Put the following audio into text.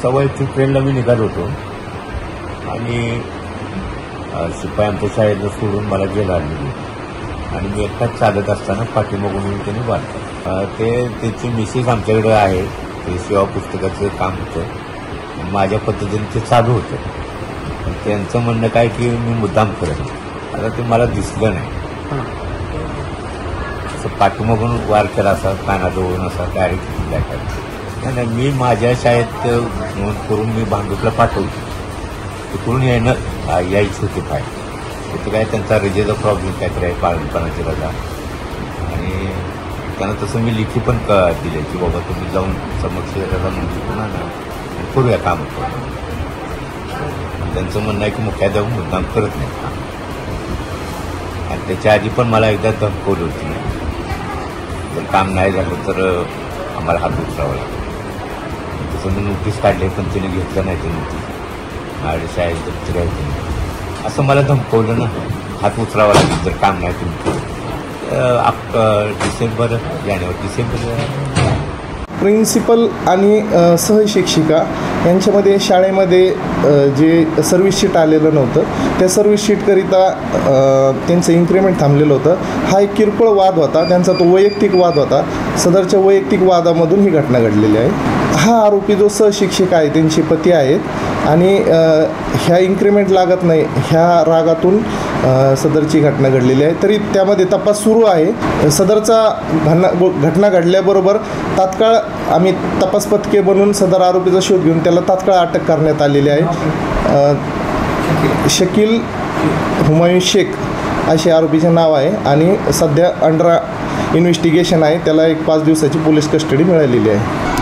सवयची ट्रेनला मी निघालो होतो आणि शिपाई आमच्या शाळेतनं सोडून मला जेला आणली आणि मी एकटाच चालत असताना पाठीमागून येऊन त्यांनी मारलं. त्याची मिसेस आमच्याकडे आहे, ते सेवा पुस्तकाचं काम होतं, माझ्या पद्धतीने ते चालू होतं. पण त्यांचं म्हणणं काय की मी मुद्दाम करत, आता ते मला दिसलं नाही. असं पाठीमागून वार केला असा, कानाजवळून असा डायरेक्ट नाही. मी माझ्या शाळेत नोंद करून मी भांडुपला पाठवली, तिकडून यायची होती फाय. तिथे काय त्यांचा रजेचा प्रॉब्लेम काहीतरी आहे, बाळपणाची रजा, आणि त्यांना तसं मी लिखी पण दिले की बाबा तुम्ही जाऊन समक्ष रजा नोंदणी पुन्हा ना आणि करूया काम होतं. त्यांचं म्हणणं आहे की मुख्याध्यापक मुद्दाम करत नाही, आणि त्याच्या आधी पण मला एकदा धमकवली होती, जर काम नाही झालं तर आम्हाला हात उचलावा लागतो. तसं मी नोटीस काढले पण तिने घेतलं नाही. ते नोटीस माझ्या शाळेत दप्तर आहे असं मला धमकवलं ना, हात उचलावा लागेल जर काम नाही तुम्ही. डिसेंबर प्रिन्सिपल आणि सहशिक्षिका यांच्यामध्ये शाळेमध्ये जे सर्व्हिस शीट आलेलं नव्हतं, त्या सर्व्हिस शीटकरिता त्यांचं इन्क्रिमेंट थांबलेलं होतं. हा एक किरकोळ वाद होता, त्यांचा तो वैयक्तिक वाद होता. सदरच्या वैयक्तिक वादामधून ही घटना घडलेली आहे. हा आरोपी जो सहशिक्षिका आहे त्यांचे पती आहेत आणि ह्या इन्क्रिमेंट लागत नाही ह्या रागातून सदरची घटना घडलेली आहे. तरी त्यामध्ये तपास सुरू आहे. सदरचा घटना घडल्याबरोबर तात्काळ आम्ही तपास पथके बनवून सदर आरोपीचा शोध घेऊन त्याला तात्काळ अटक करण्यात आलेली आहे. शकील हुमायून शेख असे आरोपीचे नाव आहे आणि सध्या अंडर इन्व्हेस्टिगेशन आहे. त्याला एक 5 दिवसाची पोलीस कस्टडी मिळालेली आहे.